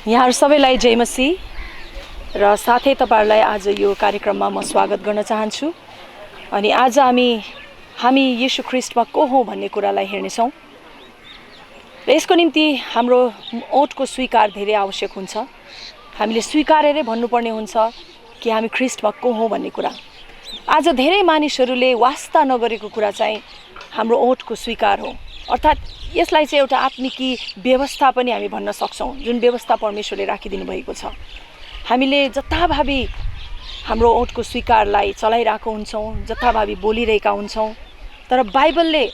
यहाँहरु सबैलाई जय मसीह र साथै तपाईहरुलाई आज यो कार्यक्रममा म स्वागत गर्न चाहन्छु। अनि आज हामी येशू ख्रीष्टमा को हौं भन्ने कुरालाई हेर्ने छौं। र यसको निम्ति हाम्रो ओठको स्वीकार धेरै आवश्यक हुन्छ। हामीले स्वीकारेरै भन्नुपर्ने हुन्छ कि हामी ख्रीष्टमा को हौं भन्ने कुरा। आज धेरै मानिसहरूले वास्ता नगरेको कुरा चाहिँ हाम्रो ओठको स्वीकार हो। अर्थात यसलाई चाहिँ एउटा आत्मिकी व्यवस्था पनि हामी भन्न सक्छौं, जुन व्यवस्था परमेश्वरले राखिदिनु भएको छ। हामीले जताभावी हाम्रो ओठको स्वीकारलाई चलाइरहेको हुन्छौं, जताभावी बोलिरहेका हुन्छौं, तर बाइबलले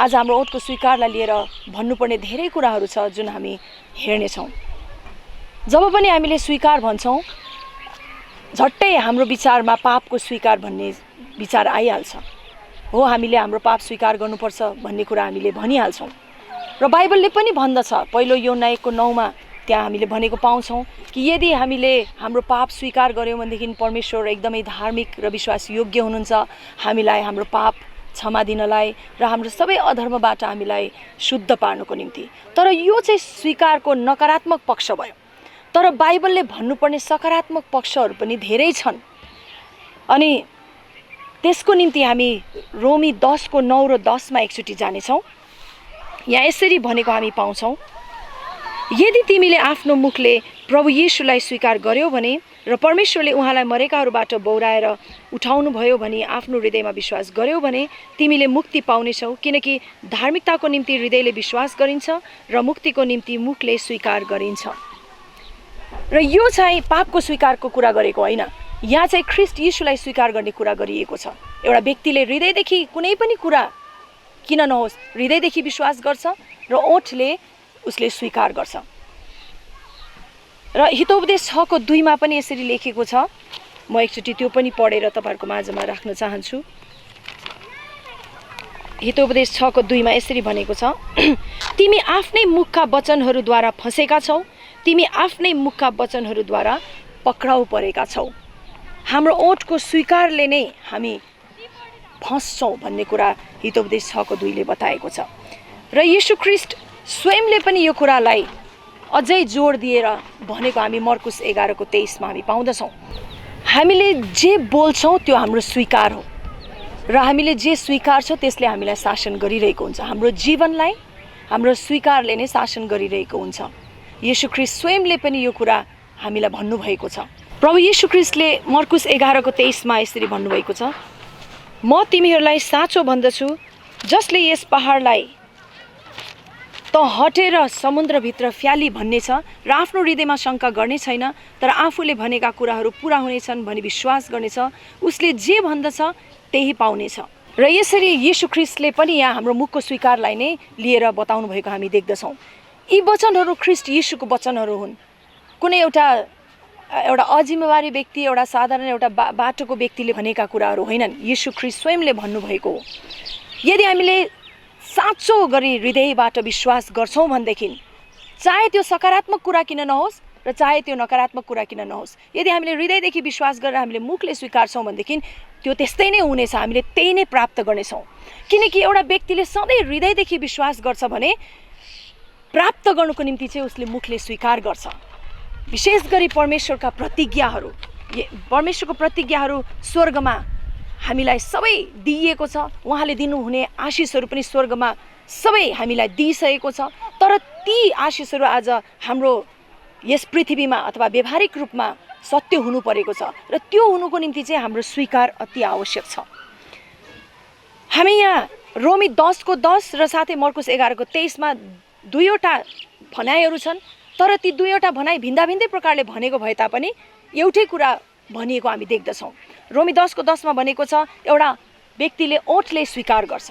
आज हाम्रो ओठको स्वीकारलाई लिएर भन्नुपर्ने धेरै कुराहरू छ जुन हामी हेर्ने छौं। जब पनि हामीले स्वीकार भन्छौं, झट्टै हाम्रो विचारमा पापको स्वीकार भन्ने विचार आइहाल्छ। हो, हामीले हाम्रो पाप स्वीकार गर्नुपर्छ भन्ने कुरा हामीले भनिहाल्छौं। र बाइबलले पनि भन्दछ, पहिलो योना 1:9 त्यहाँ हामीले भनेको पाउँछौं कि यदि हामीले हाम्रो पाप स्वीकार गर्यौं भनेदेखि परमेश्वर एकदमै धार्मिक र विश्वास योग्य हुनुहुन्छ हामीलाई हाम्रो पाप क्षमा दिनलाई र हाम्रो सबै अधर्मबाट हामीलाई शुद्ध पार्नको निम्ति। तर यो चाहिँ स्वीकारको नकारात्मक पक्ष भयो। तर बाइबलले भन्नुपर्ने सकारात्मक पक्षहरू पनि धेरै छन्। अनि त्यसको निम्ति हामी रोमी 10:9 र 10 मा एकचोटि जानेछौं। यहाँ यसरी भनेको हामी पाउँछौं, यदि तिमीले आफ्नो मुखले प्रभु येशूलाई स्वीकार गर्यौ भने र परमेश्वरले उहाँलाई मरेकाहरूबाट बौराएर उठाउनु भयो भने आफ्नो हृदयमा विश्वास गर्यौ भने तिमीले मुक्ति पाउनेछौ। किनकि धार्मिकताको निम्ति हृदयले विश्वास गरिन्छ र मुक्तिको निम्ति मुखले स्वीकार गरिन्छ। र यो चाहिँ पापको स्वीकारको कुरा गरेको होइन। यहाँ चाहिँ ख्रीष्ट येशूलाई स्वीकार गर्ने कुरा गरिएको छ। एउटा व्यक्तिले हृदयदेखि कुनै पनि कुरा किन नहोस्, हृदयदेखि विश्वास गर्छ र ओठले उसले स्वीकार गर्छ। र हितोपदेश 6:2 मा पनि यसरी लेखेको छ। म एकचोटि त्यो पनि पढेर तपाईहरुको माझमा राख्न चाहन्छु। हितोपदेश 6:2 मा यसरी भनेको छ, तिमी आफ्नै मुखका वचनहरूद्वारा फसेका छौ, तिमी आफ्नै मुखका वचनहरूद्वारा पक्राउ परेका छौ। हाम्रो ओठको स्वीकारले नै हामी फस्छौं भन्ने कुरा हितोपदेश 6:2 ले बताएको छ। र येशू ख्रीष्ट स्वयंले पनि यो कुरालाई अझै जोड दिएर भनेको हामी मर्कुस 11:23 मा हामी पाउँदछौं। हामीले जे बोल्छौं त्यो हाम्रो स्वीकार हो र हामीले जे स्वीकार्छौं त्यसले हामीलाई शासन गरिरहेको हुन्छ। हाम्रो जीवनलाई हाम्रो स्वीकारले नै शासन गरिरहेको हुन्छ। येशू ख्रीष्ट स्वयंले पनि यो कुरा हामीलाई भन्नुभएको छ। प्रभु येशू ख्रीष्टले मर्कुस 11:23 मा यसरी भन्नुभएको छ, म तिमीहरूलाई साँचो भन्दछु, जसले यस पहाडलाई त हटेर समुद्रभित्र फ्याली भन्ने छ र आफ्नो हृदयमा शंका गर्ने छैन, तर आफूले भनेका कुराहरू पूरा हुनेछन् भनी विश्वास गर्नेछ, उसले जे भन्दछ त्यही पाउनेछ। र यसरी येशू ख्रीष्टले पनि यहाँ हाम्रो मुखको स्वीकारलाई नै लिएर बताउनु भएको हामी देख्दछौं। यी वचनहरू ख्रीष्ट येशूको वचनहरू हुन्। कुनै एउटा अजिम्मेवारी व्यक्ति, एउटा साधारण एउटा बाटोको व्यक्तिले भनेका कुराहरू होइनन्। येशू ख्रीष्ट स्वयंले भन्नुभएको हो। यदि हामीले साँचो गरी हृदयबाट विश्वास गर्छौं भनेदेखि चाहे त्यो सकारात्मक कुरा किन नहोस् र चाहे त्यो नकारात्मक कुरा किन नहोस्, यदि हामीले हृदयदेखि विश्वास गरेर हामीले मुखले स्वीकार्छौं भनेदेखि त्यो त्यस्तै नै हुनेछ, हामीले त्यही नै प्राप्त गर्नेछौं। किनकि एउटा व्यक्तिले सधैँ हृदयदेखि विश्वास गर्छ भने प्राप्त गर्नको निम्ति चाहिँ उसले मुखले स्वीकार गर्छ। विशेष गरी परमेश्वरको प्रतिज्ञाहरू स्वर्गमा हामीलाई सबै दिइएको छ। उहाँले दिनुहुने आशिषहरू पनि स्वर्गमा सबै हामीलाई दिइसकेको छ। तर ती आशिषहरू आज हाम्रो यस पृथ्वीमा अथवा व्यावहारिक रूपमा सत्य हुनु परेको छ र त्यो हुनुको निम्ति चाहिँ हाम्रो स्वीकार अति आवश्यक छ। हामी यहाँ रोमी 10:10 र साथै मर्कुस 11:23 मा दुईवटा भनाइहरू छन्, तर ती दुईवटा भनाइ भिन्दा-भिन्दै प्रकारले भनेको भए तापनि एउटै कुरा भनिएको हामी देख्दछौं। रोमी 10:10 मा भनेको छ, एउटा व्यक्तिले ओठले स्वीकार गर्छ।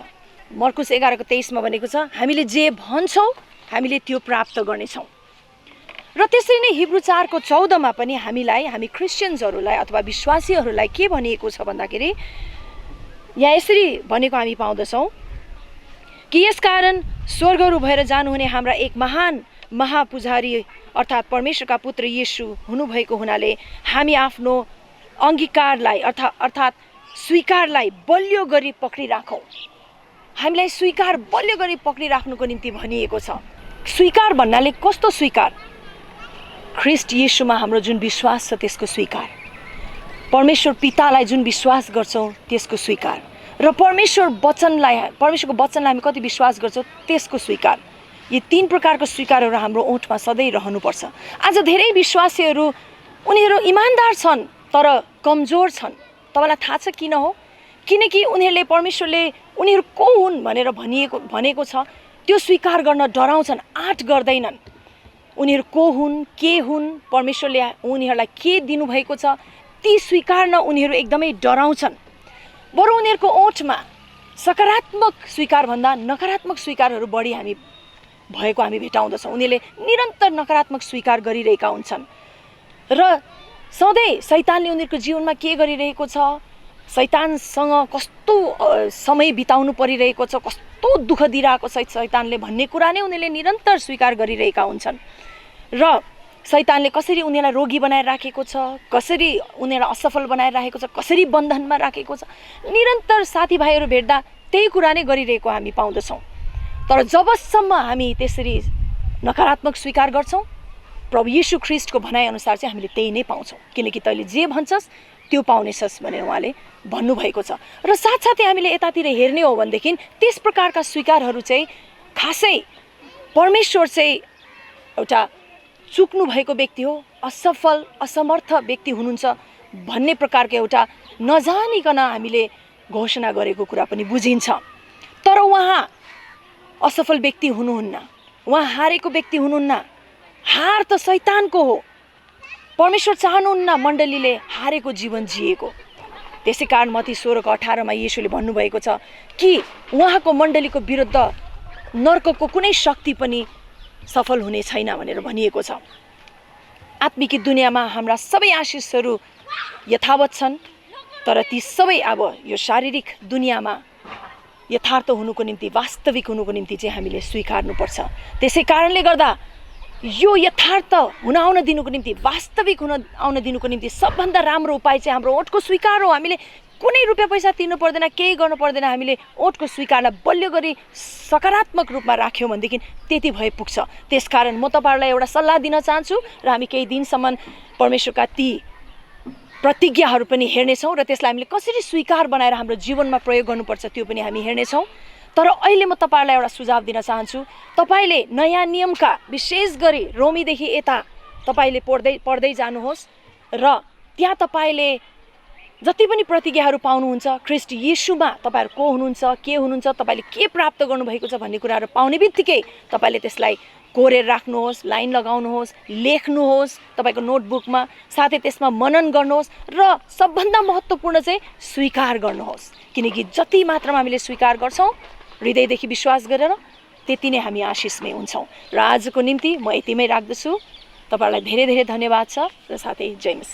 मर्कुस 11:23 मा भनेको छ, हामीले जे भन्छौं हामीले त्यो प्राप्त गर्नेछौं। र त्यसरी नै हिब्रू 4:14 मा पनि हामी क्रिश्चियन्सहरूलाई अथवा विश्वासीहरूलाई के भनिएको छ भन्दाखेरि यहाँ यसरी भनेको हामी पाउँदछौं कि यसकारण स्वर्गहरू भएर जानुहुने हाम्रा एक महान महापुजारी अर्थात् परमेश्वरका पुत्र येशू हुनुभएको हुनाले हामी आफ्नो अंगीकारलाई अर्थात् स्वीकारलाई बलियो गरी पक्रिराखौं। हामीलाई स्वीकार बलियो गरी पक्रिराख्नुको निम्ति भनिएको छ। स्वीकार भन्नाले कस्तो स्वीकार? ख्रीष्ट येशूमा हाम्रो जुन विश्वास छ त्यसको स्वीकार, परमेश्वर पितालाई जुन विश्वास गर्छौँ त्यसको स्वीकार, र परमेश्वरको वचनलाई हामी कति विश्वास गर्छौँ त्यसको स्वीकार। यी 3 प्रकारको स्वीकारहरू हाम्रो ओठमा सधैँ रहनुपर्छ। आज धेरै विश्वासीहरू उनीहरू इमान्दार छन् तर कमजोर छन्। तपाईँलाई थाहा छ किन हो? किनकि उनीहरूले परमेश्वरले उनीहरू को हुन् भनेर भनेको छ त्यो स्वीकार गर्न डराउँछन्, आँट गर्दैनन्। उनीहरू को हुन्, के हुन्, परमेश्वरले उनीहरूलाई के दिनुभएको छ ती स्वीकार्न उनीहरू एकदमै डराउँछन्। बरु उनीहरूको ओठमा सकारात्मक स्वीकार भन्दा नकारात्मक स्वीकारहरू बढी भएको हामी भेटाउँदछौँ। उनीहरूले निरन्तर नकारात्मक स्वीकार गरिरहेका हुन्छन् र सधैँ शैतानले उनीहरूको जीवनमा के गरिरहेको छ, शैतानसँग कस्तो समय बिताउनु परिरहेको छ, कस्तो दुःख दिइरहेको छ शैतानले भन्ने कुरा नै उनीहरूले निरन्तर स्वीकार गरिरहेका हुन्छन्। र शैतानले कसरी उनीहरूलाई रोगी बनाएर राखेको छ, कसरी उनीहरूलाई असफल बनाएर राखेको छ, कसरी बन्धनमा राखेको छ, निरन्तर साथीभाइहरू भेट्दा त्यही कुरा नै गरिरहेको हामी पाउँदछौँ। तर जबसम्म हामी त्यसरी नकारात्मक स्वीकार गर्छौँ, प्रभु येशू ख्रीष्टको भनाइअनुसार चाहिँ हामीले त्यही नै पाउँछौँ। किनकि तैँले जे भन्छस् त्यो पाउनेछस् भनेर उहाँले भन्नुभएको छ। र साथसाथै हामीले यतातिर हेर्ने हो भनेदेखि त्यस प्रकारका स्वीकारहरू चाहिँ खासै परमेश्वर चाहिँ एउटा चुक्नु भएको व्यक्ति हो, असफल असमर्थ व्यक्ति हुनुहुन्छ भन्ने प्रकारको एउटा नजानिकन हामीले घोषणा गरेको कुरा पनि बुझिन्छ। तर उहाँ असफल व्यक्ति हुनुहुन्न, उहाँ हारेको व्यक्ति हुनुहुन्न। हार त शैतानको हो। परमेश्वर चाहनुहुन्न मण्डलीले हारेको जीवन जिएको। त्यसै कारण मत्ती 16:18 येशूले भन्नुभएको छ कि उहाँको मण्डलीको विरुद्ध नर्कको कुनै शक्ति पनि सफल हुने छैन भनेर भनिएको छ। आत्मिक दुनियाँमा हाम्रा सबै आशिषहरू यथावत छन्, तर ती सबै अब यो शारीरिक दुनियाँमा यथार्थ हुनुको निम्ति, वास्तविक हुनुको निम्ति चाहिँ हामीले स्वीकार्नुपर्छ। त्यसै कारणले गर्दा यो यथार्थ हुन आउन दिनुको निम्ति, वास्तविक हुन आउन दिनुको निम्ति सबभन्दा राम्रो उपाय चाहिँ हाम्रो ओठको स्वीकार हो। हामीले कुनै रुपियाँ पैसा तिर्नु पर्दैन, केही गर्नु पर्दैन। हामीले ओठको स्वीकारलाई बलियो गरी सकारात्मक रूपमा राख्यौँ भनेदेखि त्यति भए पुग्छ। त्यसकारण म तपाईँहरूलाई एउटा सल्लाह दिन चाहन्छु र हामी केही दिनसम्म परमेश्वरका ती प्रतिज्ञाहरू पनि हेर्नेछौँ र त्यसलाई हामीले कसरी स्वीकार बनाएर हाम्रो जीवनमा प्रयोग गर्नुपर्छ त्यो पनि हामी हेर्नेछौँ। तर अहिले म तपाईँहरूलाई एउटा सुझाव दिन चाहन्छु। तपाईँले नयाँ नियमका विशेष गरी रोमीदेखि यता तपाईँले पढ्दै जानुहोस् र त्यहाँ तपाईँले जति पनि प्रतिज्ञाहरू पाउनुहुन्छ ख्रीष्ट येशूमा तपाईँहरू को हुनुहुन्छ, के हुनुहुन्छ, तपाईँले के प्राप्त गर्नुभएको छ भन्ने कुराहरू पाउने बित्तिकै तपाईँले त्यसलाई कोरेर राख्नुहोस्, लाइन लगाउनुहोस्, लेख्नुहोस् तपाईँको नोटबुकमा, साथै त्यसमा मनन गर्नुहोस् र सबभन्दा महत्त्वपूर्ण चाहिँ स्वीकार गर्नुहोस्। किनकि जति मात्रामा हामीले स्वीकार गर्छौँ हृदयदेखि विश्वास गरेर त्यति नै हामी आशिषमय हुन्छौँ। र आजको निम्ति म यतिमै राख्दछु। तपाईँहरूलाई धेरै धेरै धन्यवाद छ र साथै जय मसीह।